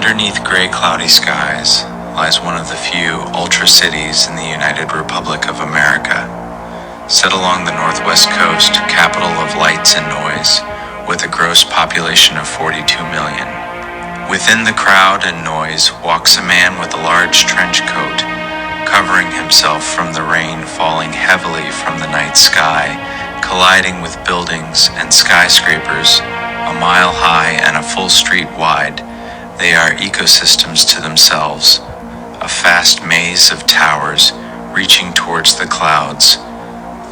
Underneath gray, cloudy skies lies one of the few ultra-cities in the United Republic of America, set along the northwest coast, capital of lights and noise, with a gross population of 42 million. Within the crowd and noise walks a man with a large trench coat, covering himself from the rain falling heavily from the night sky, colliding with buildings and skyscrapers a mile high and a full street wide. They are ecosystems to themselves, a vast maze of towers reaching towards the clouds,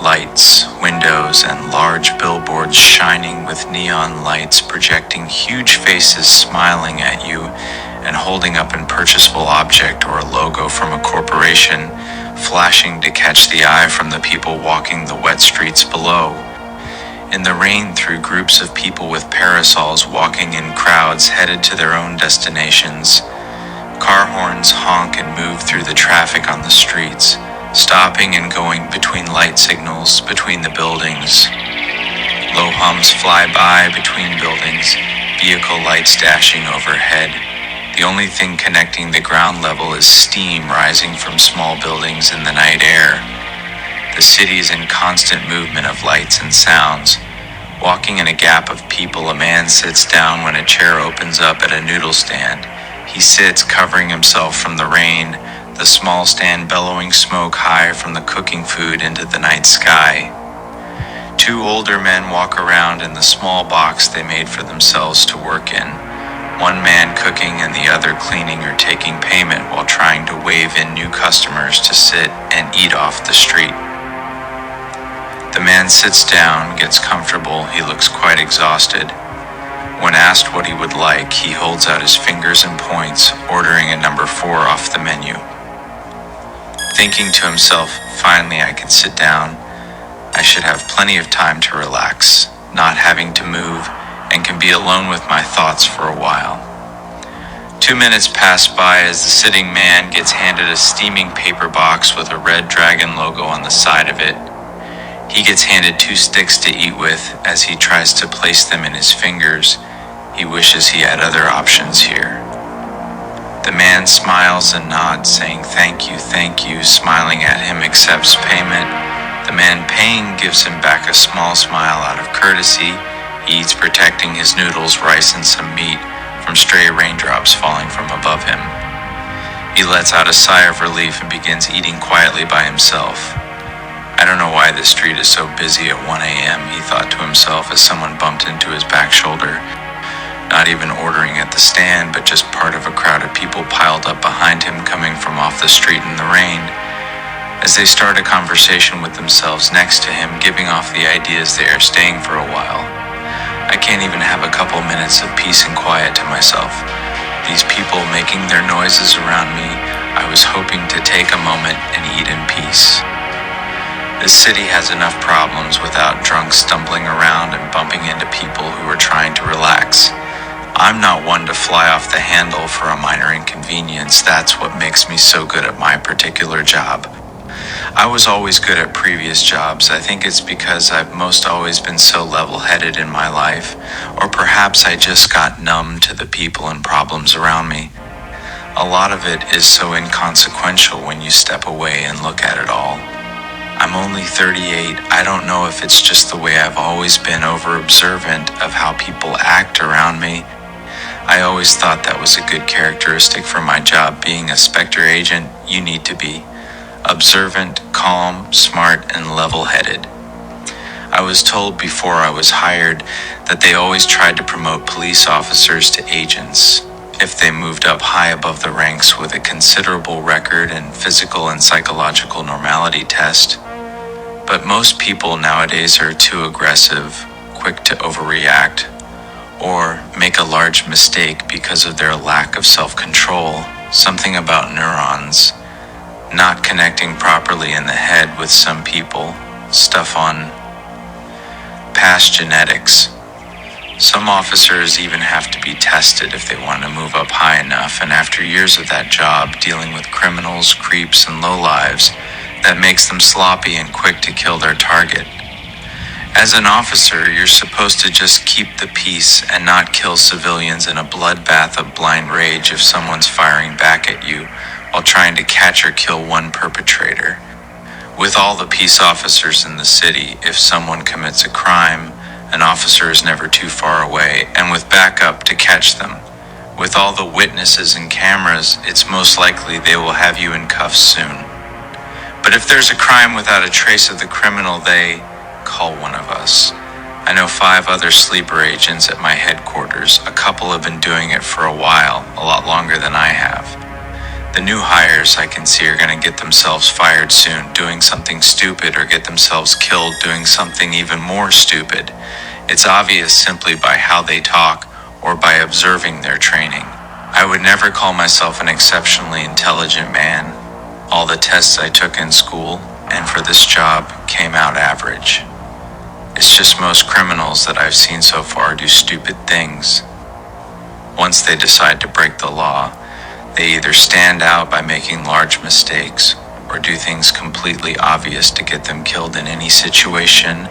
lights, windows, and large billboards shining with neon lights projecting huge faces smiling at you and holding up an purchasable object or a logo from a corporation, flashing to catch the eye from the people walking the wet streets below. In the rain, through groups of people with parasols walking in crowds headed to their own destinations. Car horns honk and move through the traffic on the streets, stopping and going between light signals between the buildings. Low hums fly by between buildings, vehicle lights dashing overhead. The only thing connecting the ground level is steam rising from small buildings in the night air. The city is in constant movement of lights and sounds. Walking in a gap of people, a man sits down when a chair opens up at a noodle stand. He sits, covering himself from the rain, the small stand bellowing smoke high from the cooking food into the night sky. Two older men walk around in the small box they made for themselves to work in. One man cooking and the other cleaning or taking payment while trying to wave in new customers to sit and eat off the street. The man sits down, gets comfortable. He looks quite exhausted. When asked what he would like, he holds out his fingers and points, ordering a number 4 off the menu. Thinking to himself, finally I can sit down. I should have plenty of time to relax, not having to move, and can be alone with my thoughts for a while. 2 minutes pass by as the sitting man gets handed a steaming paper box with a red dragon logo on the side of it. He gets handed 2 sticks to eat with as he tries to place them in his fingers. He wishes he had other options here. The man smiles and nods, saying thank you, smiling at him, accepts payment. The man paying gives him back a small smile out of courtesy. He eats, protecting his noodles, rice, and some meat from stray raindrops falling from above him. He lets out a sigh of relief and begins eating quietly by himself. I don't know why this street is so busy at 1 a.m., he thought to himself as someone bumped into his back shoulder. Not even ordering at the stand, but just part of a crowd of people piled up behind him coming from off the street in the rain. As they start a conversation with themselves next to him, giving off the ideas they are staying for a while. I can't even have a couple minutes of peace and quiet to myself. These people making their noises around me, I was hoping to take a moment and eat in peace. This city has enough problems without drunks stumbling around and bumping into people who are trying to relax. I'm not one to fly off the handle for a minor inconvenience. That's what makes me so good at my particular job. I was always good at previous jobs. I think it's because I've most always been so level-headed in my life, or perhaps I just got numb to the people and problems around me. A lot of it is so inconsequential when you step away and look at it all. I'm only 38. I don't know if it's just the way I've always been over-observant of how people act around me. I always thought that was a good characteristic for my job. Being a Spector agent, you need to be observant, calm, smart, and level-headed. I was told before I was hired that they always tried to promote police officers to agents if they moved up high above the ranks with a considerable record and physical and psychological normality test. But most people nowadays are too aggressive, quick to overreact, or make a large mistake because of their lack of self-control, something about neurons not connecting properly in the head with some people, stuff on past genetics. Some officers even have to be tested if they want to move up high enough, and after years of that job, dealing with criminals, creeps, and lowlives, that makes them sloppy and quick to kill their target. As an officer, you're supposed to just keep the peace and not kill civilians in a bloodbath of blind rage if someone's firing back at you while trying to catch or kill one perpetrator. With all the peace officers in the city, if someone commits a crime, an officer is never too far away and with backup to catch them. With all the witnesses and cameras, it's most likely they will have you in cuffs soon. But if there's a crime without a trace of the criminal, they call one of us. I know 5 other sleeper agents at my headquarters. A couple have been doing it for a while, a lot longer than I have. The new hires I can see are going to get themselves fired soon, doing something stupid, or get themselves killed doing something even more stupid. It's obvious simply by how they talk or by observing their training. I would never call myself an exceptionally intelligent man. All the tests I took in school and for this job came out average. It's just most criminals that I've seen so far do stupid things. Once they decide to break the law, they either stand out by making large mistakes or do things completely obvious to get them killed in any situation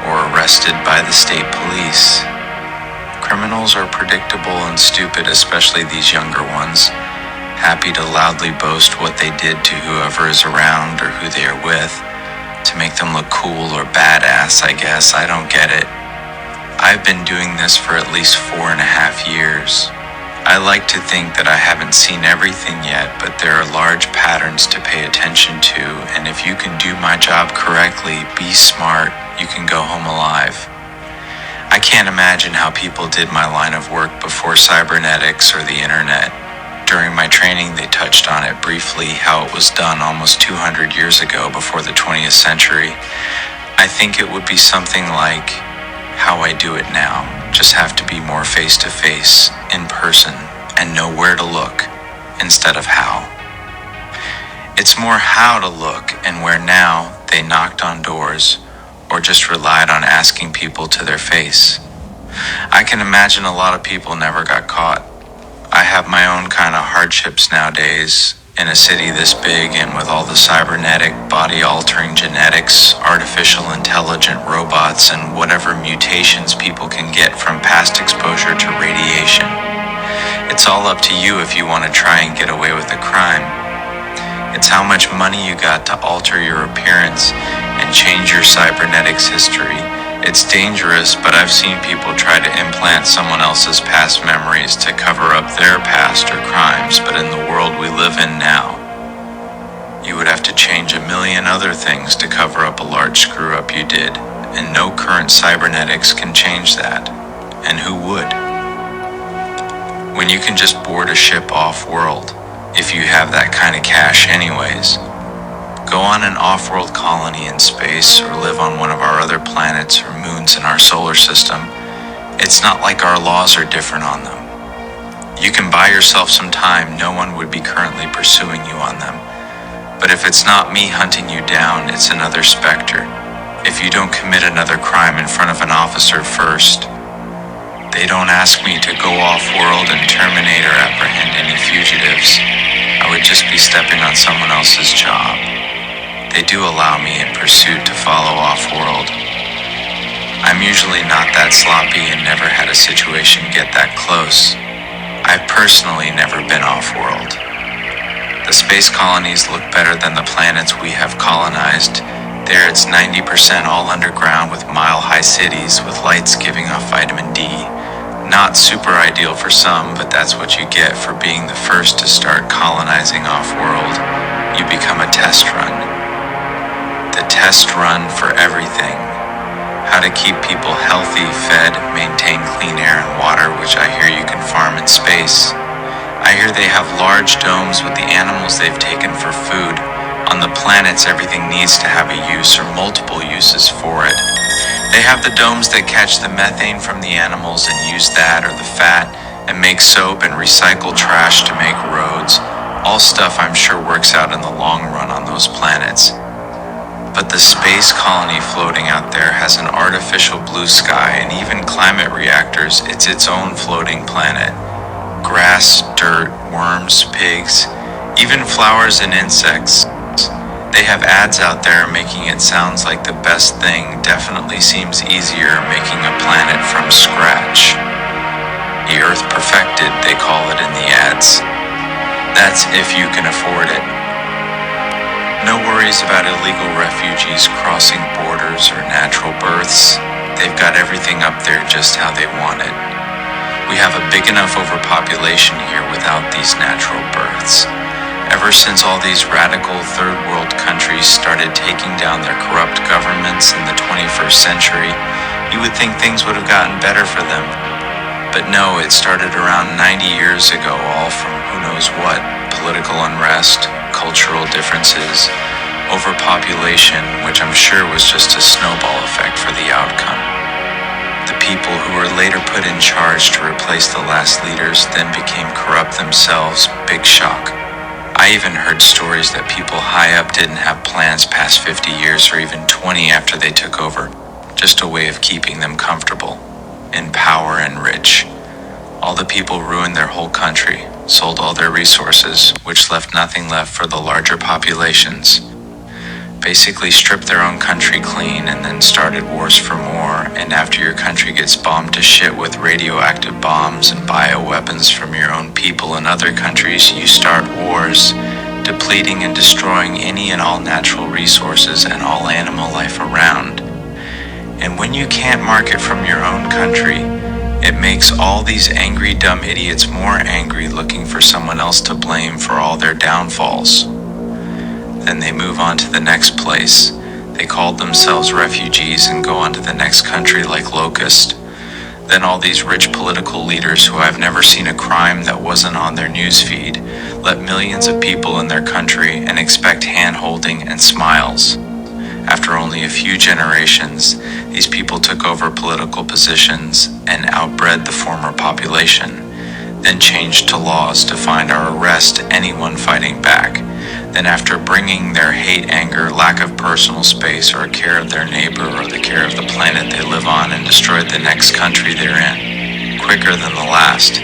or arrested by the state police. Criminals are predictable and stupid, especially these younger ones, happy to loudly boast what they did to whoever is around or who they are with, to make them look cool or badass, I guess. I don't get it. I've been doing this for at least 4.5 years. I like to think that I haven't seen everything yet, but there are large patterns to pay attention to, and if you can do my job correctly, be smart, you can go home alive. I can't imagine how people did my line of work before cybernetics or the internet. During my training, they touched on it briefly, how it was done almost 200 years ago before the 20th century. I think it would be something like how I do it now, just have to be more face-to-face, in person, and know where to look instead of how. It's more how to look and where now they knocked on doors or just relied on asking people to their face. I can imagine a lot of people never got caught. I have my own kind of hardships nowadays in a city this big and with all the cybernetic, body-altering genetics, artificial intelligent robots, and whatever mutations people can get from past exposure to radiation. It's all up to you if you want to try and get away with a crime. It's how much money you got to alter your appearance and change your cybernetics history. It's dangerous, but I've seen people try to implant someone else's past memories to cover up their past or crimes, but in the world we live in now, you would have to change 1,000,000 other things to cover up a large screw-up you did, and no current cybernetics can change that. And who would? When you can just board a ship off-world, if you have that kind of cash anyways. Go on an off-world colony in space or live on one of our other planets or moons in our solar system. It's not like our laws are different on them. You can buy yourself some time, no one would be currently pursuing you on them. But if it's not me hunting you down, it's another Spector. If you don't commit another crime in front of an officer first, they don't ask me to go off-world and terminate or apprehend any fugitives. I would just be stepping on someone else's job. They do allow me in pursuit to follow off-world. I'm usually not that sloppy and never had a situation get that close. I've personally never been off-world. The space colonies look better than the planets we have colonized. There it's 90% all underground with mile-high cities with lights giving off vitamin D. Not super ideal for some, but that's what you get for being the first to start colonizing off-world. You become a test run. The test run for everything. How to keep people healthy, fed, maintain clean air and water, which I hear you can farm in space. I hear they have large domes with the animals they've taken for food. On the planets, everything needs to have a use or multiple uses for it. They have the domes that catch the methane from the animals and use that or the fat and make soap and recycle trash to make roads. All stuff I'm sure works out in the long run on those planets. But the space colony floating out there has an artificial blue sky and even climate reactors. It's its own floating planet. Grass, dirt, worms, pigs, even flowers and insects. They have ads out there making it sounds like the best thing definitely seems easier making a planet from scratch. The Earth perfected, they call it in the ads. That's if you can afford it. No worries about illegal refugees crossing borders or natural births. They've got everything up there just how they want it. We have a big enough overpopulation here without these natural births. Ever since all these radical third world countries started taking down their corrupt governments in the 21st century, you would think things would have gotten better for them. But no, it started around 90 years ago, all from who knows what, political unrest, cultural differences, overpopulation, which I'm sure was just a snowball effect for the outcome. The people who were later put in charge to replace the last leaders then became corrupt themselves. Big shock. I even heard stories that people high up didn't have plans past 50 years or even 20 after they took over, just a way of keeping them comfortable, in power and rich. All the people ruined their whole country, sold all their resources, which left nothing left for the larger populations. Basically stripped their own country clean and then started wars for more, and after your country gets bombed to shit with radioactive bombs and bioweapons from your own people in other countries, you start wars, depleting and destroying any and all natural resources and all animal life around. And when you can't market from your own country, it makes all these angry dumb idiots more angry, looking for someone else to blame for all their downfalls. Then they move on to the next place. They call themselves refugees and go on to the next country like locusts. Then all these rich political leaders who I've never seen a crime that wasn't on their newsfeed let millions of people in their country and expect hand-holding and smiles. After only a few generations, these people took over political positions and outbred the former population, then changed to laws to find or arrest anyone fighting back. Then after bringing their hate, anger, lack of personal space or care of their neighbor or the care of the planet they live on and destroyed the next country they're in, quicker than the last.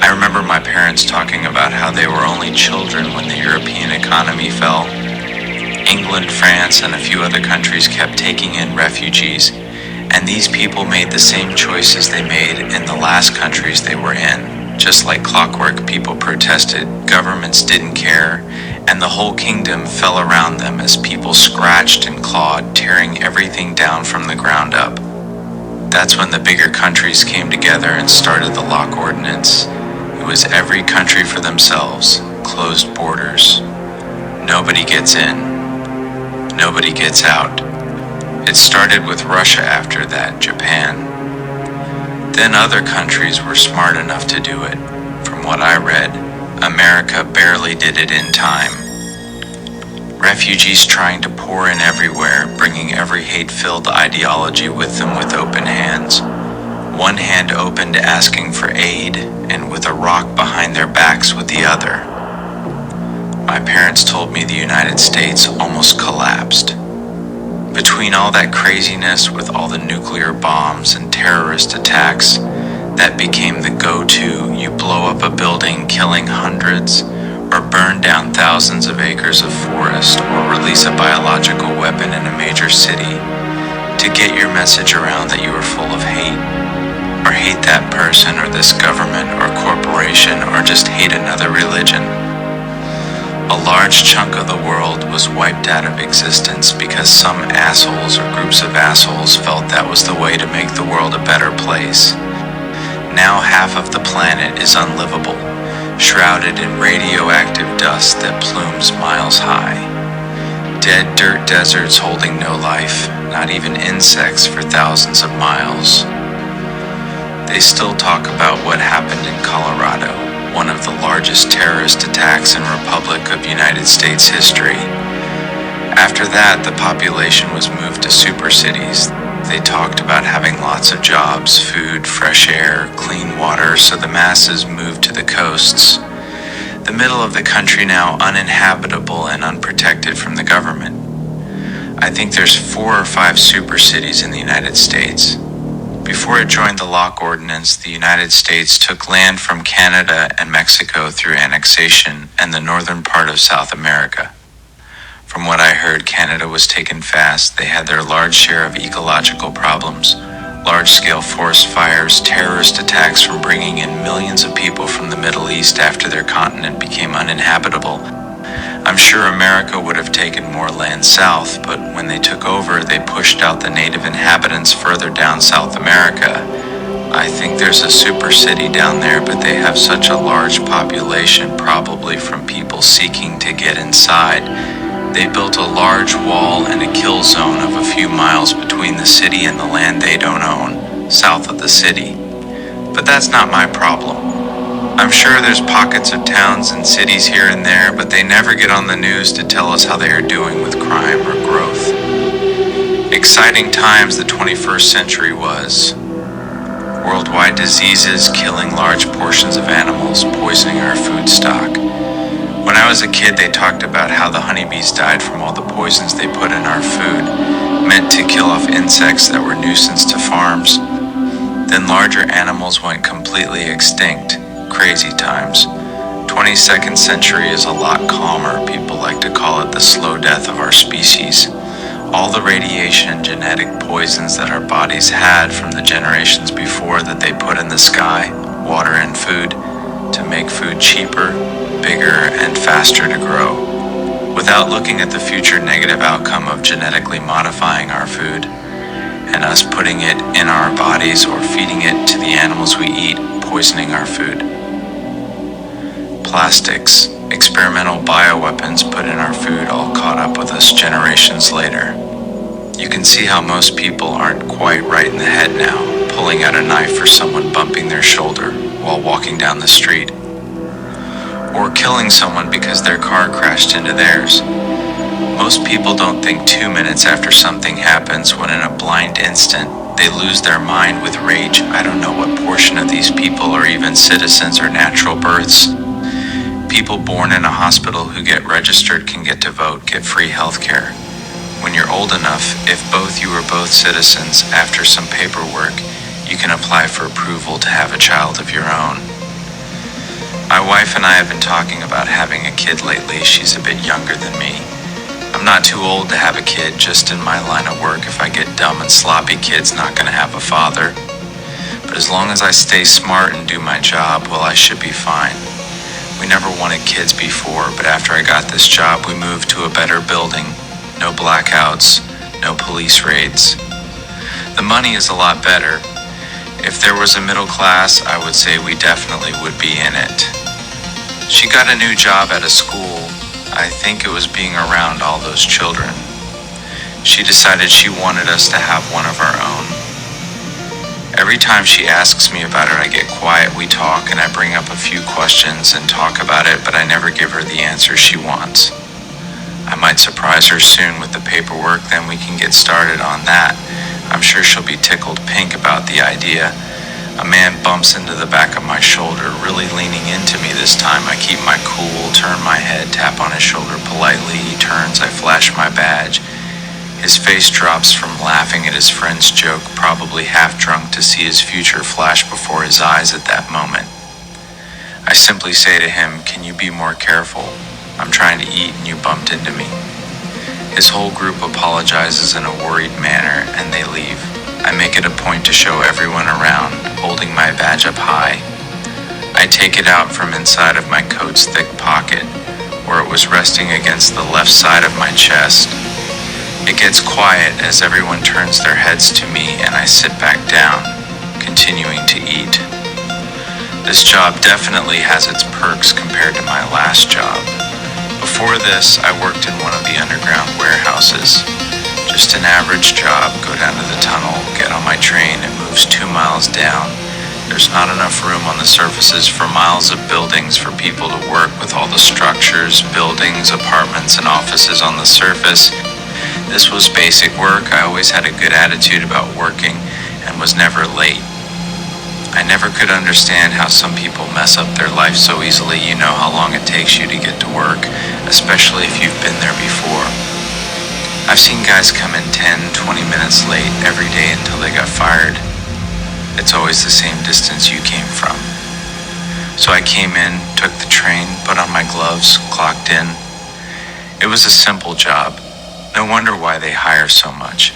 I remember my parents talking about how they were only children when the European economy fell. England, France, and a few other countries kept taking in refugees, and these people made the same choices they made in the last countries they were in. Just like clockwork, people protested, governments didn't care, and the whole kingdom fell around them as people scratched and clawed, tearing everything down from the ground up. That's when the bigger countries came together and started the Lock Ordinance. It was every country for themselves, closed borders. Nobody gets in. Nobody gets out. It started with Russia after that, Japan. Then other countries were smart enough to do it. From what I read, America barely did it in time. Refugees trying to pour in everywhere, bringing every hate-filled ideology with them with open hands. One hand opened asking for aid, and with a rock behind their backs with the other. My parents told me the United States almost collapsed. Between all that craziness with all the nuclear bombs and terrorist attacks, that became the go-to. You blow up a building, killing hundreds, or burn down thousands of acres of forest, or release a biological weapon in a major city to get your message around that you are full of hate, or hate that person or this government or corporation, or just hate another religion. A large chunk of the world was wiped out of existence because some assholes or groups of assholes felt that was the way to make the world a better place. Now half of the planet is unlivable, shrouded in radioactive dust that plumes miles high. Dead dirt deserts holding no life, not even insects for thousands of miles. They still talk about what happened in Colorado, one of the largest terrorist attacks in Republic of United States history. After that, the population was moved to super cities. They talked about having lots of jobs, food, fresh air, clean water, so the masses moved to the coasts. The middle of the country now uninhabitable and unprotected from the government. I think there's 4 or 5 super cities in the United States. Before it joined the Lock Ordinance, the United States took land from Canada and Mexico through annexation and the northern part of South America. From what I heard, Canada was taken fast. They had their large share of ecological problems, large-scale forest fires, terrorist attacks from bringing in millions of people from the Middle East after their continent became uninhabitable. I'm sure America would have taken more land south, but when they took over, they pushed out the native inhabitants further down South America. I think there's a super city down there, but they have such a large population, probably from people seeking to get inside. They built a large wall and a kill zone of a few miles between the city and the land they don't own, south of the city. But that's not my problem. I'm sure there's pockets of towns and cities here and there, but they never get on the news to tell us how they are doing with crime or growth. Exciting times the 21st century was. Worldwide diseases killing large portions of animals, poisoning our food stock. When I was a kid, they talked about how the honeybees died from all the poisons they put in our food, meant to kill off insects that were nuisance to farms. Then larger animals went completely extinct. Crazy times. 22nd century is a lot calmer. People like to call it the slow death of our species. All the radiation and genetic poisons that our bodies had from the generations before that they put in the sky, water, and food to make food cheaper, bigger, and faster to grow. Without looking at the future negative outcome of genetically modifying our food and us putting it in our bodies or feeding it to the animals we eat, poisoning our food. Plastics, experimental bioweapons put in our food all caught up with us generations later. You can see how most people aren't quite right in the head now, pulling out a knife for someone bumping their shoulder while walking down the street. Or killing someone because their car crashed into theirs. Most people don't think 2 minutes after something happens when in a blind instant they lose their mind with rage. I don't know what portion of these people are even citizens or natural births. People born in a hospital who get registered can get to vote, get free health care. When you're old enough, if both you are both citizens, after some paperwork, you can apply for approval to have a child of your own. My wife and I have been talking about having a kid lately. She's a bit younger than me. I'm not too old to have a kid, just in my line of work. If I get dumb and sloppy, kid's not gonna have a father. But as long as I stay smart and do my job, well, I should be fine. We never wanted kids before, but after I got this job, we moved to a better building. No blackouts, no police raids. The money is a lot better. If there was a middle class, I would say we definitely would be in it. She got a new job at a school. I think it was being around all those children. She decided she wanted us to have one of our own. Every time she asks me about it, I get quiet, we talk, and I bring up a few questions and talk about it, but I never give her the answers she wants. I might surprise her soon with the paperwork, then we can get started on that. I'm sure she'll be tickled pink about the idea. A man bumps into the back of my shoulder, really leaning into me this time. I keep my cool, turn my head, tap on his shoulder politely. He turns, I flash my badge. His face drops from laughing at his friend's joke, probably half drunk to see his future flash before his eyes at that moment. I simply say to him, "Can you be more careful? I'm trying to eat and you bumped into me." His whole group apologizes in a worried manner and they leave. I make it a point to show everyone around, holding my badge up high. I take it out from inside of my coat's thick pocket, where it was resting against the left side of my chest. It gets quiet as everyone turns their heads to me and I sit back down, continuing to eat. This job definitely has its perks compared to my last job. Before this, I worked in one of the underground warehouses. Just an average job, go down to the tunnel, get on my train, it moves 2 miles down. There's not enough room on the surfaces for miles of buildings for people to work with all the structures, buildings, apartments, and offices on the surface. This was basic work. I always had a good attitude about working and was never late. I never could understand how some people mess up their life so easily. You know how long it takes you to get to work, especially if you've been there before. I've seen guys come in 10, 20 minutes late every day until they got fired. It's always the same distance you came from. So I came in, took the train, put on my gloves, clocked in. It was a simple job. No wonder why they hire so much.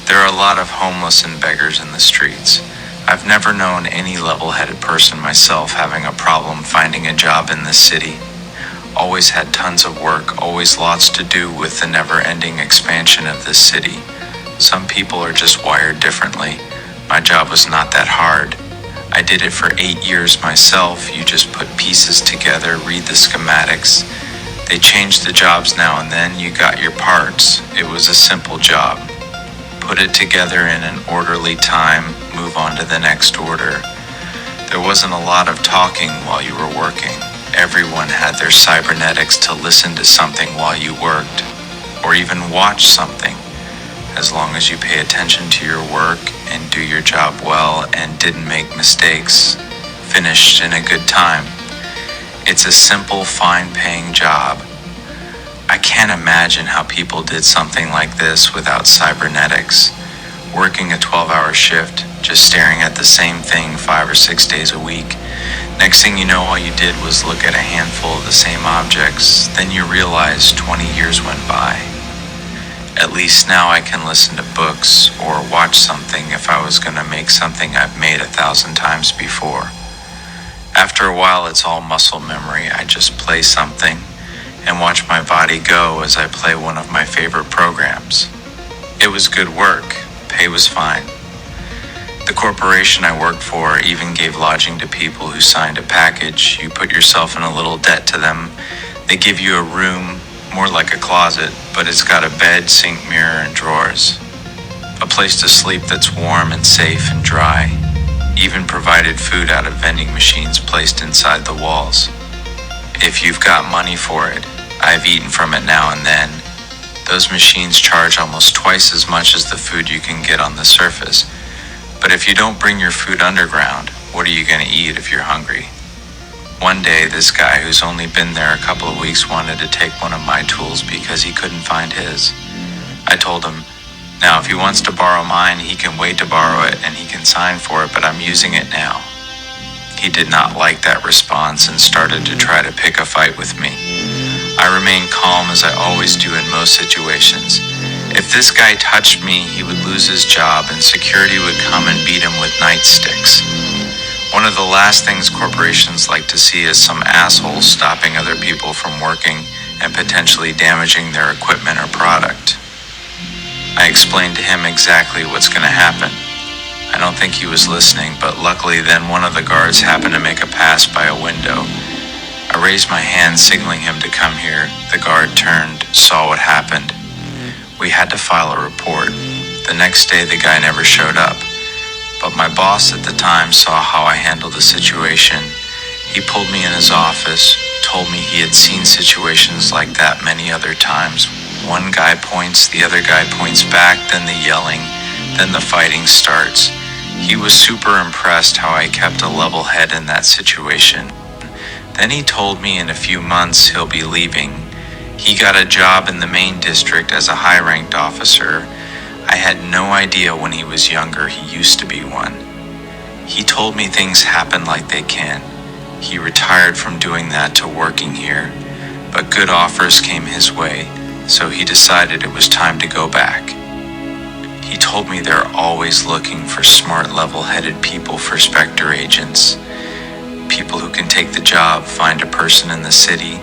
There are a lot of homeless and beggars in the streets. I've never known any level-headed person myself having a problem finding a job in this city. Always had tons of work, always lots to do with the never-ending expansion of this city. Some people are just wired differently. My job was not that hard. I did it for 8 years myself. You just put pieces together, read the schematics. They change the jobs now and then. You got your parts. It was a simple job. Put it together in an orderly time, move on to the next order. There wasn't a lot of talking while you were working. Everyone had their cybernetics to listen to something while you worked, or even watch something, as long as you pay attention to your work and do your job well and didn't make mistakes, finished in a good time. It's a simple, fine-paying job. I can't imagine how people did something like this without cybernetics. Working a 12-hour shift, just staring at the same thing 5 or 6 days a week. Next thing you know, all you did was look at a handful of the same objects. Then you realize 20 years went by. At least now I can listen to books or watch something if I was going to make something I've made 1,000 times before. After a while, it's all muscle memory. I just play something and watch my body go as I play one of my favorite programs. It was good work. Pay was fine. The corporation I worked for even gave lodging to people who signed a package. You put yourself in a little debt to them. They give you a room, more like a closet, but it's got a bed, sink, mirror, and drawers. A place to sleep that's warm and safe and dry. Even provided food out of vending machines placed inside the walls. If you've got money for it, I've eaten from it now and then. Those machines charge almost twice as much as the food you can get on the surface. But if you don't bring your food underground, what are you going to eat if you're hungry? One day, this guy who's only been there a couple of weeks wanted to take one of my tools because he couldn't find his. I told him, now if he wants to borrow mine, he can wait to borrow it and he can sign for it, but I'm using it now. He did not like that response and started to try to pick a fight with me. I remained calm as I always do in most situations. If this guy touched me, he would lose his job and security would come and beat him with nightsticks. One of the last things corporations like to see is some assholes stopping other people from working and potentially damaging their equipment or product. I explained to him exactly what's going to happen. I don't think he was listening, but luckily then one of the guards happened to make a pass by a window. I raised my hand signaling him to come here. The guard turned, saw what happened. We had to file a report. The next day the guy never showed up. But my boss at the time saw how I handled the situation. He pulled me in his office, told me he had seen situations like that many other times. One guy points, the other guy points back, then the yelling, then the fighting starts. He was super impressed how I kept a level head in that situation. Then he told me in a few months he'll be leaving. He got a job in the main district as a high-ranked officer. I had no idea when he was younger he used to be one. He told me things happen like they can. He retired from doing that to working here, but good offers came his way, so he decided it was time to go back. He told me they're always looking for smart, level-headed people for Spector agents. People who can take the job, find a person in the city,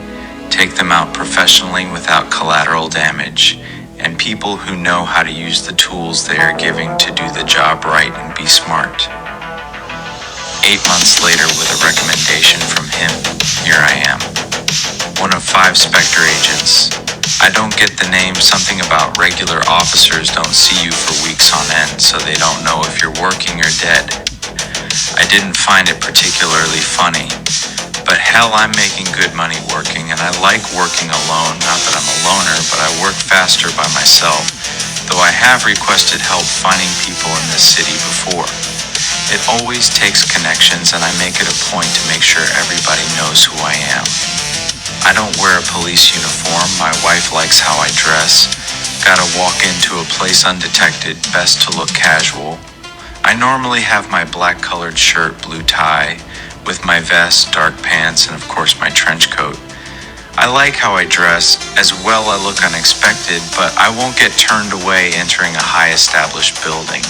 take them out professionally without collateral damage, and people who know how to use the tools they are giving to do the job right and be smart. 8 months later, with a recommendation from him, here I am. One of 5 Spector agents. I don't get the name, something about regular officers don't see you for weeks on end, so they don't know if you're working or dead. I didn't find it particularly funny, but hell, I'm making good money working, and I like working alone. Not that I'm a loner, but I work faster by myself, though I have requested help finding people in this city before. It always takes connections, and I make it a point to make sure everybody knows who I am. I don't wear a police uniform. My wife likes how I dress. Gotta walk into a place undetected, best to look casual. I normally have my black colored shirt, blue tie, with my vest, dark pants, and of course my trench coat. I like how I dress. As well, I look unexpected, but I won't get turned away entering a high established building.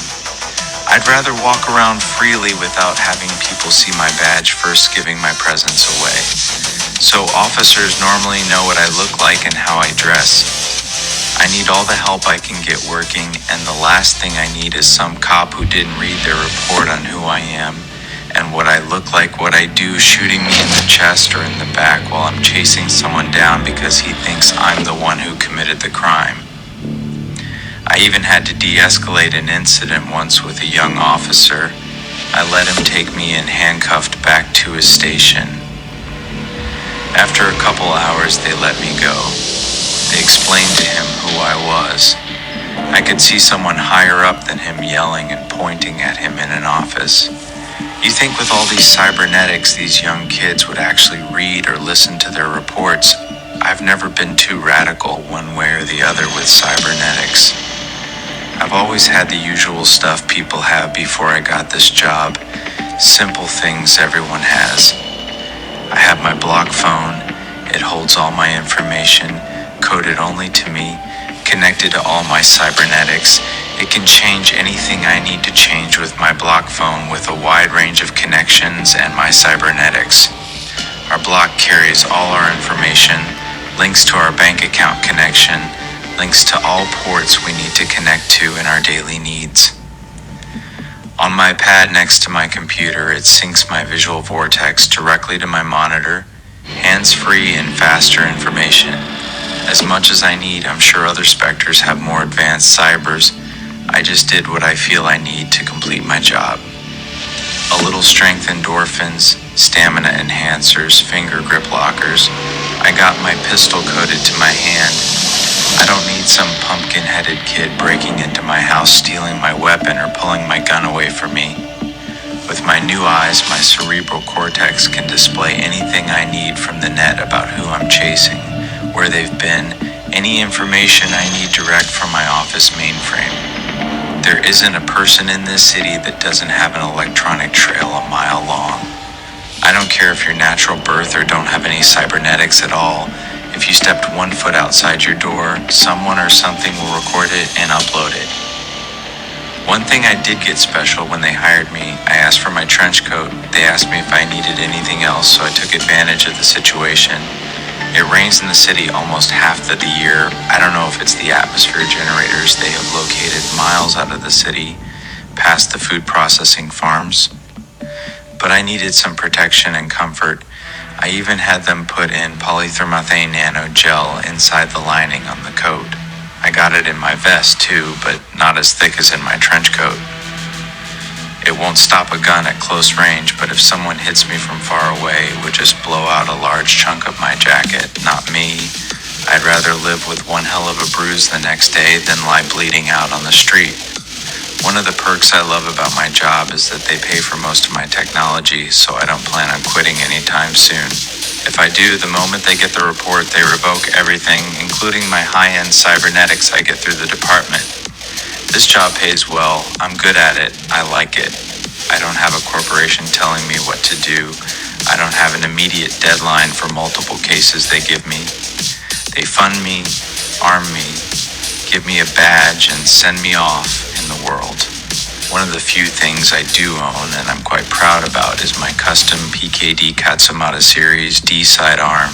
I'd rather walk around freely without having people see my badge first giving my presence away. So officers normally know what I look like and how I dress. I need all the help I can get working, and the last thing I need is some cop who didn't read their report on who I am and what I look like, what I do, shooting me in the chest or in the back while I'm chasing someone down because he thinks I'm the one who committed the crime. I even had to de-escalate an incident once with a young officer. I let him take me in handcuffed back to his station. After a couple hours, they let me go. They explained to him who I was. I could see someone higher up than him yelling and pointing at him in an office. You think with all these cybernetics, these young kids would actually read or listen to their reports. I've never been too radical one way or the other with cybernetics. I've always had the usual stuff people have before I got this job. Simple things everyone has. I have my block phone. It holds all my information, coded only to me, connected to all my cybernetics. It can change anything I need to change with my block phone with a wide range of connections and my cybernetics. Our block carries all our information, links to our bank account connection, links to all ports we need to connect to in our daily needs. On my pad next to my computer, it syncs my visual vortex directly to my monitor, hands-free and faster information. As much as I need, I'm sure other Spectors have more advanced cybers. I just did what I feel I need to complete my job. A little strength endorphins, stamina enhancers, finger grip lockers. I got my pistol coded to my hand. I don't need some pumpkin-headed kid breaking into my house, stealing my weapon, or pulling my gun away from me. With my new eyes, my cerebral cortex can display anything I need from the net about who I'm chasing, where they've been, any information I need direct from my office mainframe. There isn't a person in this city that doesn't have an electronic trail a mile long. I don't care if you're natural birth or don't have any cybernetics at all. If you stepped 1 foot outside your door, someone or something will record it and upload it. One thing I did get special when they hired me, I asked for my trench coat. They asked me if I needed anything else, so I took advantage of the situation. It rains in the city almost half of the year. I don't know if it's the atmosphere generators they have located miles out of the city, past the food processing farms. But I needed some protection and comfort. I even had them put in polythermethane nano gel inside the lining on the coat. I got it in my vest too, but not as thick as in my trench coat. It won't stop a gun at close range, but if someone hits me from far away, it would just blow out a large chunk of my jacket, not me. I'd rather live with one hell of a bruise the next day than lie bleeding out on the street. One of the perks I love about my job is that they pay for most of my technology, so I don't plan on quitting anytime soon. If I do, the moment they get the report, they revoke everything, including my high-end cybernetics I get through the department. This job pays well. I'm good at it. I like it. I don't have a corporation telling me what to do. I don't have an immediate deadline for multiple cases they give me. They fund me, arm me, give me a badge, and send me off in the world. One of the few things I do own and I'm quite proud about is my custom PKD Katsumata Series D-side arm.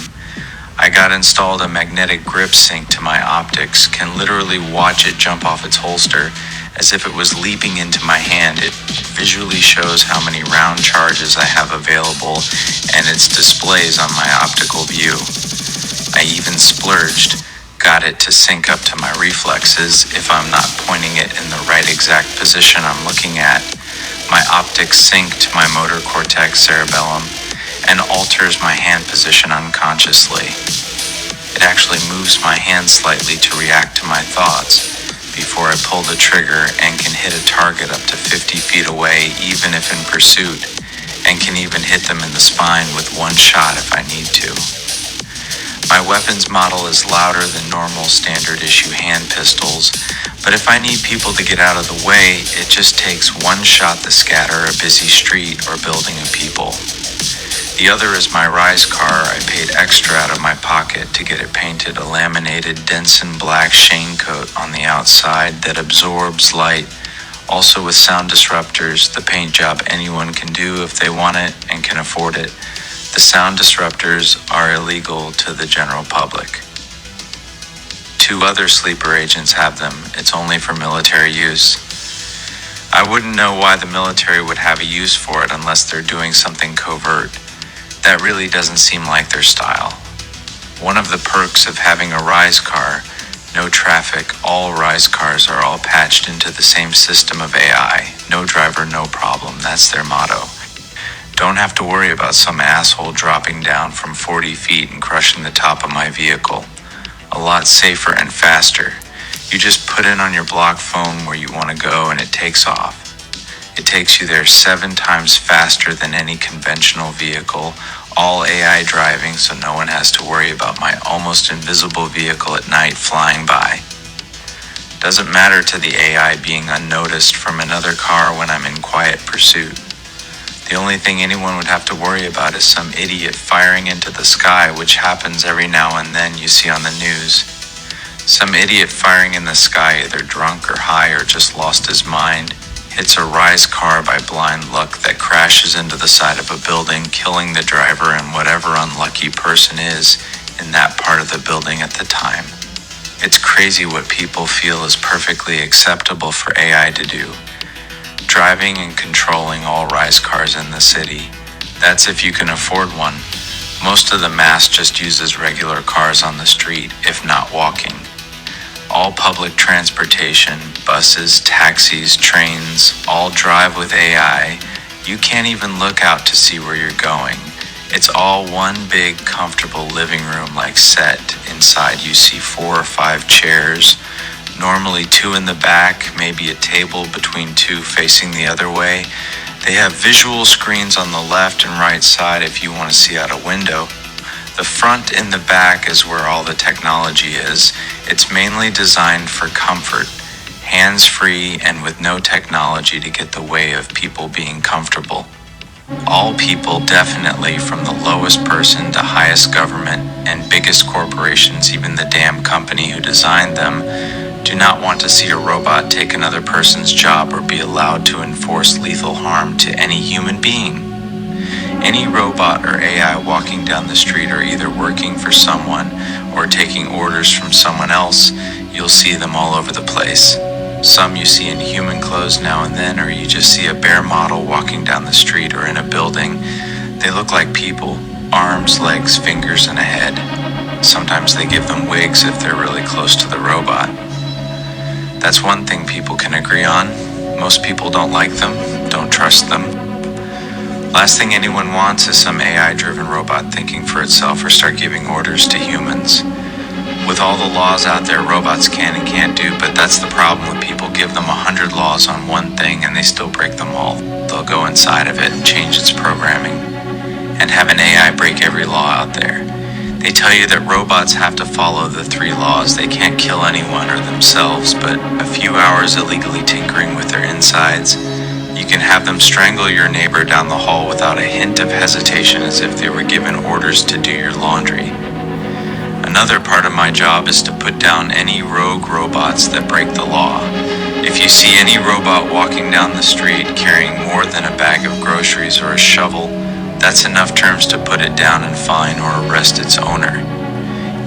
I got installed a magnetic grip sync to my optics, can literally watch it jump off its holster as if it was leaping into my hand. It visually shows how many round charges I have available and its displays on my optical view. I even splurged, got it to sync up to my reflexes if I'm not pointing it in the right exact position I'm looking at. My optics sync to my motor cortex cerebellum and alters my hand position unconsciously. It actually moves my hand slightly to react to my thoughts before I pull the trigger and can hit a target up to 50 feet away even if in pursuit, and can even hit them in the spine with one shot if I need to. My weapons model is louder than normal standard issue hand pistols, but if I need people to get out of the way, it just takes one shot to scatter a busy street or building of people. The other is my Rise car. I paid extra out of my pocket to get it painted a laminated Denson black Shane coat on the outside that absorbs light, also with sound disruptors, the paint job anyone can do if they want it and can afford it. The sound disruptors are illegal to the general public. 2 other sleeper agents have them. It's only for military use. I wouldn't know why the military would have a use for it unless they're doing something covert. That really doesn't seem like their style. One of the perks of having a Rise car, no traffic, all Rise cars are all patched into the same system of AI. No driver, no problem. That's their motto. Don't have to worry about some asshole dropping down from 40 feet and crushing the top of my vehicle. A lot safer and faster. You just put in on your block phone where you want to go and it takes off. It takes you there 7 times faster than any conventional vehicle, all AI driving, so no one has to worry about my almost invisible vehicle at night flying by. Doesn't matter to the AI being unnoticed from another car when I'm in quiet pursuit. The only thing anyone would have to worry about is some idiot firing into the sky, which happens every now and then you see on the news. Some idiot firing in the sky, either drunk or high or just lost his mind, hits a Rise car by blind luck that crashes into the side of a building, killing the driver and whatever unlucky person is in that part of the building at the time. It's crazy what people feel is perfectly acceptable for AI to do. Driving and controlling all Rise cars in the city. That's if you can afford one. Most of the mass just uses regular cars on the street, if not walking. All public transportation, buses, taxis, trains, all drive with AI. You can't even look out to see where you're going. It's all one big, comfortable living room like set. Inside you see 4 or 5 chairs, normally 2 in the back, maybe a table between 2 facing the other way. They have visual screens on the left and right side if you want to see out a window. The front and the back is where all the technology is. It's mainly designed for comfort, hands-free and with no technology to get the way of people being comfortable. All people, definitely, from the lowest person to highest government and biggest corporations, even the damn company who designed them, do not want to see a robot take another person's job or be allowed to enforce lethal harm to any human being. Any robot or AI walking down the street are either working for someone or taking orders from someone else. You'll see them all over the place. Some you see in human clothes now and then, or you just see a bare model walking down the street or in a building. They look like people, arms, legs, fingers, and a head. Sometimes they give them wigs if they're really close to the robot. That's one thing people can agree on. Most people don't like them, don't trust them. Last thing anyone wants is some AI-driven robot thinking for itself or start giving orders to humans. With all the laws out there, robots can and can't do, but that's the problem with people. Give them 100 laws on one thing and they still break them all. They'll go inside of it and change its programming and have an AI break every law out there. They tell you that robots have to follow the 3 laws. They can't kill anyone or themselves, but a few hours illegally tinkering with their insides, you can have them strangle your neighbor down the hall without a hint of hesitation, as if they were given orders to do your laundry. Another part of my job is to put down any rogue robots that break the law. If you see any robot walking down the street carrying more than a bag of groceries or a shovel, that's enough terms to put it down and fine or arrest its owner.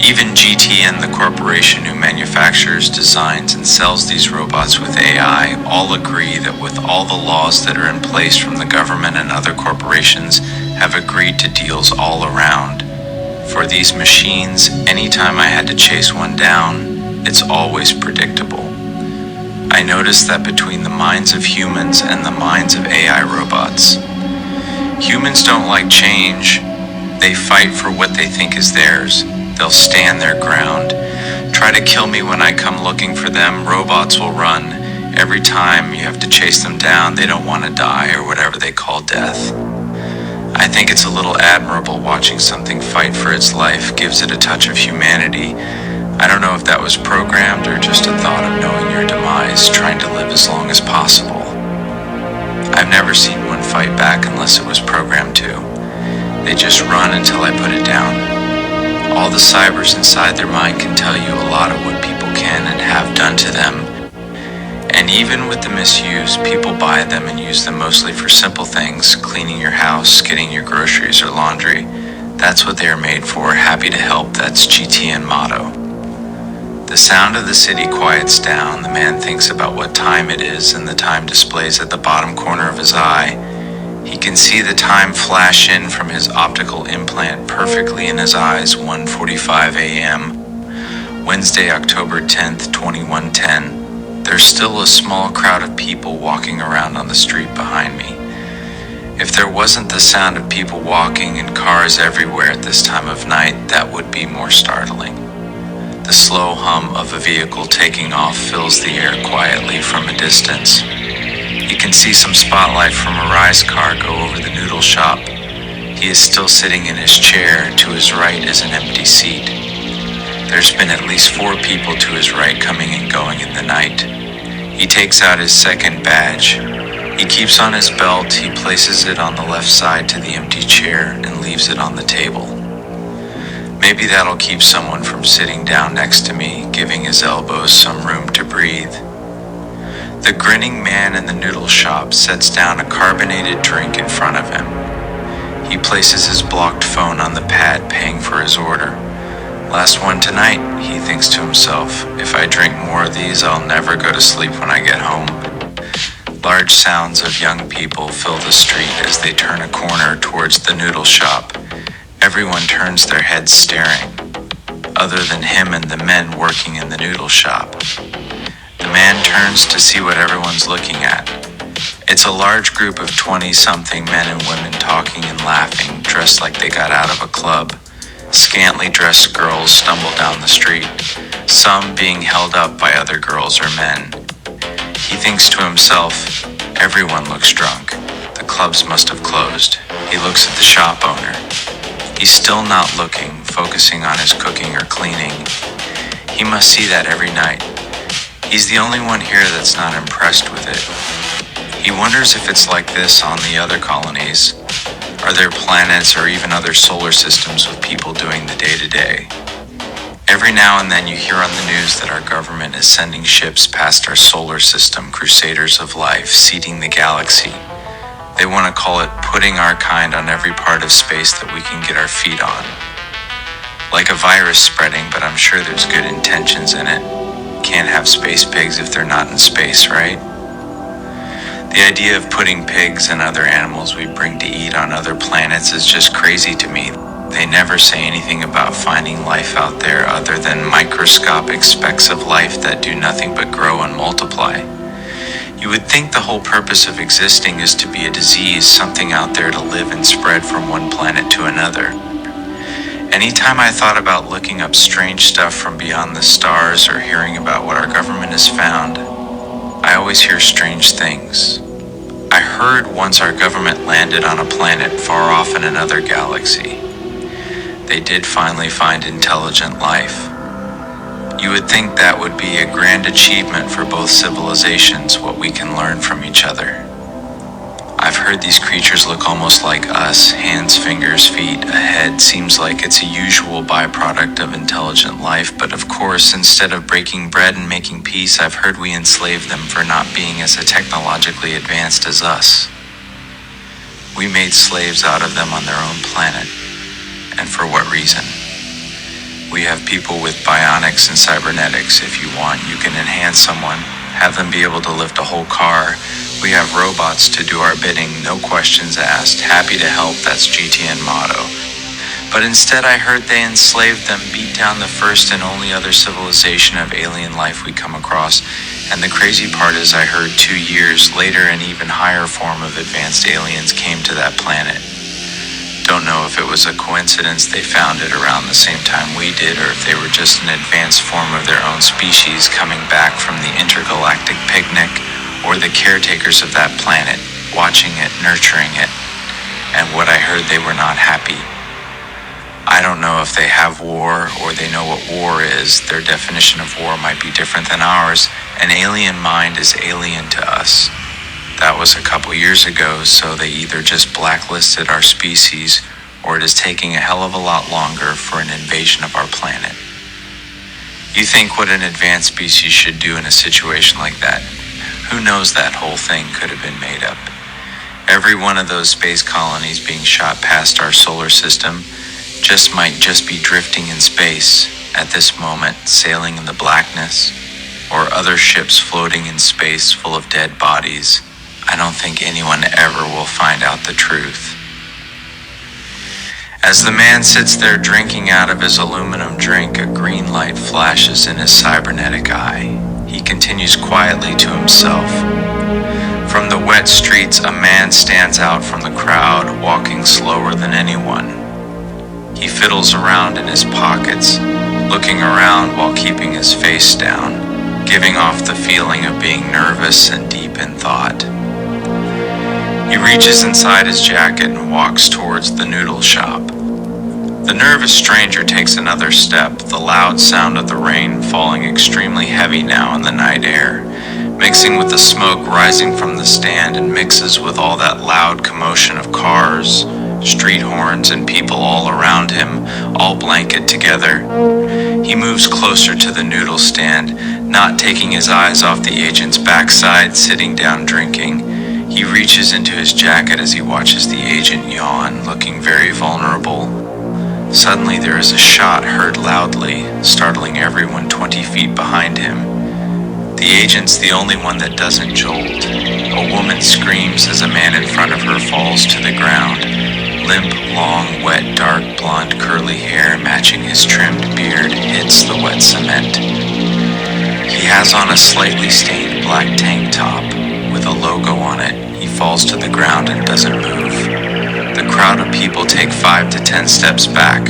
Even GTN, the corporation who manufactures, designs, and sells these robots with AI, all agree that with all the laws that are in place from the government and other corporations, have agreed to deals all around. For these machines, anytime I had to chase one down, it's always predictable. I noticed that between the minds of humans and the minds of AI robots, humans don't like change. They fight for what they think is theirs. They'll stand their ground. Try to kill me when I come looking for them. Robots will run. Every time you have to chase them down, they don't want to die, or whatever they call death. I think it's a little admirable watching something fight for its life. Gives it a touch of humanity. I don't know if that was programmed or just a thought of knowing your demise, trying to live as long as possible. I've never seen one fight back unless it was programmed to. They just run until I put it down. All the cybers inside their mind can tell you a lot of what people can and have done to them. And even with the misuse, people buy them and use them mostly for simple things, cleaning your house, getting your groceries or laundry. That's what they are made for, happy to help, that's GTN motto. The sound of the city quiets down, the man thinks about what time it is and the time displays at the bottom corner of his eye. He can see the time flash in from his optical implant perfectly in his eyes, 1:45 a.m. Wednesday, October 10th, 2110. There's still a small crowd of people walking around on the street behind me. If there wasn't the sound of people walking and cars everywhere at this time of night, that would be more startling. The slow hum of a vehicle taking off fills the air quietly from a distance. You can see some spotlight from a Rise car go over the noodle shop. He is still sitting in his chair. To his right is an empty seat. There's been at least 4 people to his right coming and going in the night. He takes out his second badge. He keeps on his belt. He places it on the left side to the empty chair and leaves it on the table. Maybe that'll keep someone from sitting down next to me, giving his elbows some room to breathe. The grinning man in the noodle shop sets down a carbonated drink in front of him. He places his blocked phone on the pad, paying for his order. Last one tonight, he thinks to himself. If I drink more of these, I'll never go to sleep when I get home. Large sounds of young people fill the street as they turn a corner towards the noodle shop. Everyone turns their heads staring, other than him and the men working in the noodle shop. The man turns to see what everyone's looking at. It's a large group of 20-something men and women talking and laughing, dressed like they got out of a club. Scantily dressed girls stumble down the street, some being held up by other girls or men. He thinks to himself, everyone looks drunk. The clubs must have closed. He looks at the shop owner. He's still not looking, focusing on his cooking or cleaning. He must see that every night. He's the only one here that's not impressed with it. He wonders if it's like this on the other colonies. Are there planets or even other solar systems with people doing the day-to-day? Every now and then you hear on the news that our government is sending ships past our solar system, crusaders of life, seeding the galaxy. They want to call it putting our kind on every part of space that we can get our feet on. Like a virus spreading, but I'm sure there's good intentions in it. Can't have space pigs if they're not in space, right? The idea of putting pigs and other animals we bring to eat on other planets is just crazy to me. They never say anything about finding life out there other than microscopic specks of life that do nothing but grow and multiply. You would think the whole purpose of existing is to be a disease, something out there to live and spread from one planet to another. Anytime I thought about looking up strange stuff from beyond the stars or hearing about what our government has found, I always hear strange things. I heard once our government landed on a planet far off in another galaxy. They did finally find intelligent life. You would think that would be a grand achievement for both civilizations, what we can learn from each other. I've heard these creatures look almost like us, hands, fingers, feet, a head. Seems like it's a usual byproduct of intelligent life, but of course, instead of breaking bread and making peace, I've heard we enslave them for not being as technologically advanced as us. We made slaves out of them on their own planet. And for what reason? We have people with bionics and cybernetics. If you want, you can enhance someone, have them be able to lift a whole car. We have robots to do our bidding, no questions asked, happy to help, that's GTN motto. But instead I heard they enslaved them, beat down the first and only other civilization of alien life we come across. And the crazy part is I heard 2 years later an even higher form of advanced aliens came to that planet. Don't know if it was a coincidence they found it around the same time we did, or if they were just an advanced form of their own species coming back from the intergalactic picnic, or the caretakers of that planet, watching it, nurturing it. And what I heard, they were not happy. I don't know if they have war or they know what war is. Their definition of war might be different than ours. An alien mind is alien to us. That was a couple years ago, so they either just blacklisted our species or it is taking a hell of a lot longer for an invasion of our planet. You think what an advanced species should do in a situation like that? Who knows, that whole thing could have been made up. Every one of those space colonies being shot past our solar system might just be drifting in space at this moment, sailing in the blackness, or other ships floating in space full of dead bodies. I don't think anyone ever will find out the truth. As the man sits there drinking out of his aluminum drink, a green light flashes in his cybernetic eye. He continues quietly to himself. From the wet streets, a man stands out from the crowd, walking slower than anyone. He fiddles around in his pockets, looking around while keeping his face down, giving off the feeling of being nervous and deep in thought. He reaches inside his jacket and walks towards the noodle shop. The nervous stranger takes another step, the loud sound of the rain falling extremely heavy now in the night air, mixing with the smoke rising from the stand, and mixes with all that loud commotion of cars, street horns, and people all around him, all blanket together. He moves closer to the noodle stand, not taking his eyes off the agent's backside, sitting down drinking. He reaches into his jacket as he watches the agent yawn, looking very vulnerable. Suddenly there is a shot heard loudly, startling everyone 20 feet behind him. The agent's the only one that doesn't jolt. A woman screams as a man in front of her falls to the ground. Limp, long, wet, dark, blonde, curly hair matching his trimmed beard hits the wet cement. He has on a slightly stained black tank top with a logo on it. He falls to the ground and doesn't move. The crowd of people take 5 to 10 steps back.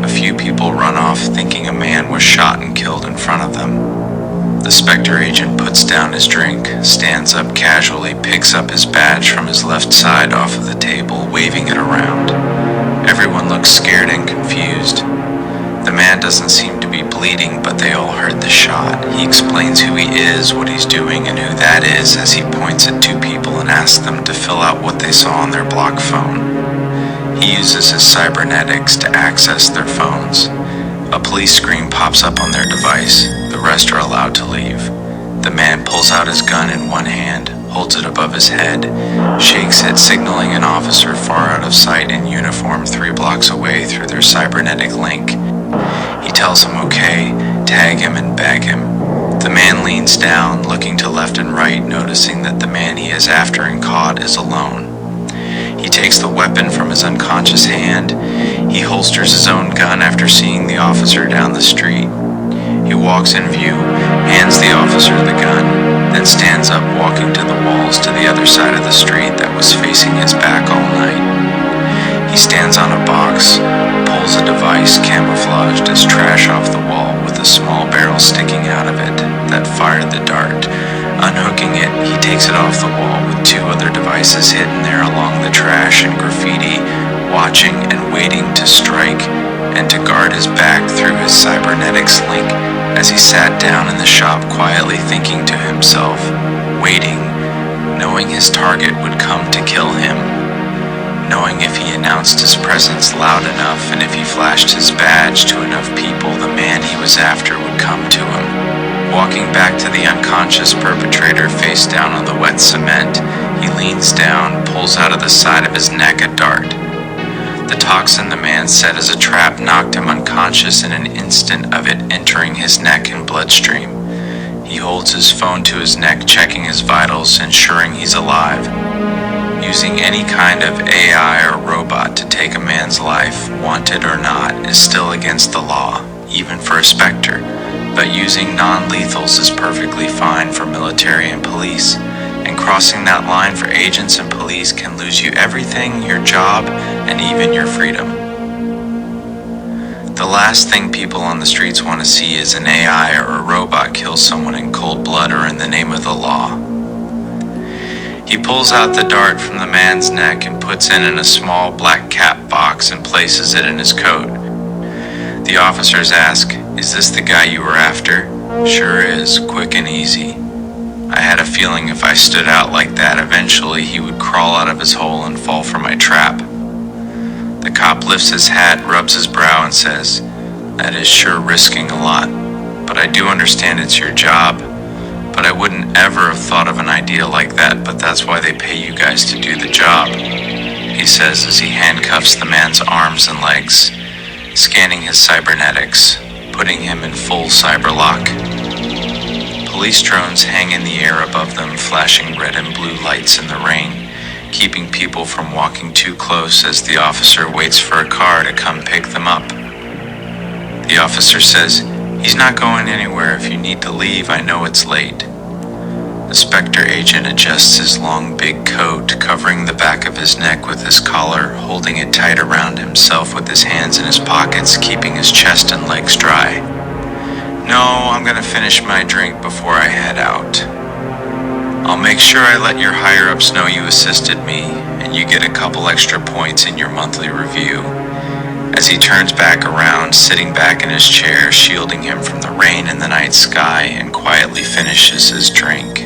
A few people run off thinking a man was shot and killed in front of them. The Spector agent puts down his drink, stands up casually, picks up his badge from his left side off of the table, waving it around. Everyone looks scared and confused. The man doesn't seem to be bleeding, but they all heard the shot. He explains who he is, what he's doing, and who that is as he points at 2 people and asks them to fill out what they saw on their block phone. He uses his cybernetics to access their phones. A police screen pops up on their device. The rest are allowed to leave. The man pulls out his gun in one hand, holds it above his head, shakes it, signaling an officer far out of sight in uniform 3 blocks away through their cybernetic link. He tells him okay, tag him and bag him. The man leans down, looking to left and right, noticing that the man he is after and caught is alone. He takes the weapon from his unconscious hand. He holsters his own gun after seeing the officer down the street. He walks in view, hands the officer the gun, then stands up, walking to the walls to the other side of the street that was facing his back all night. He stands on a box, pulls a device camouflaged as trash off the wall with a small barrel sticking out of it that fired the dart. Unhooking it, he takes it off the wall with 2 other devices hidden there along the trash and graffiti, watching and waiting to strike and to guard his back through his cybernetics link as he sat down in the shop quietly thinking to himself, waiting, knowing his target would come to kill him, knowing if he announced his presence loud enough and if he flashed his badge to enough people, the man he was after would come to him. Walking back to the unconscious perpetrator face down on the wet cement, he leans down, pulls out of the side of his neck a dart. The toxin the man set as a trap knocked him unconscious in an instant of it entering his neck and bloodstream. He holds his phone to his neck, checking his vitals, ensuring he's alive. Using any kind of AI or robot to take a man's life, wanted or not, is still against the law, even for a Spector. But using non-lethals is perfectly fine for military and police, and crossing that line for agents and police can lose you everything, your job, and even your freedom. The last thing people on the streets want to see is an AI or a robot kill someone in cold blood or in the name of the law. He pulls out the dart from the man's neck and puts it in a small black cap box and places it in his coat. The officers ask, "Is this the guy you were after?" "Sure is, quick and easy. I had a feeling if I stood out like that, eventually he would crawl out of his hole and fall for my trap." The cop lifts his hat, rubs his brow, and says, "That is sure risking a lot, but I do understand it's your job. But I wouldn't ever have thought of an idea like that, but that's why they pay you guys to do the job," he says as he handcuffs the man's arms and legs, scanning his cybernetics, putting him in full cyber lock. Police drones hang in the air above them, flashing red and blue lights in the rain, keeping people from walking too close as the officer waits for a car to come pick them up. The officer says, "He's not going anywhere. If you need to leave, I know it's late." The Spector agent adjusts his long big coat, covering the back of his neck with his collar, holding it tight around himself with his hands in his pockets, keeping his chest and legs dry. "No, I'm gonna finish my drink before I head out. I'll make sure I let your higher-ups know you assisted me, and you get a couple extra points in your monthly review," as he turns back around, sitting back in his chair, shielding him from the rain and the night sky, and quietly finishes his drink.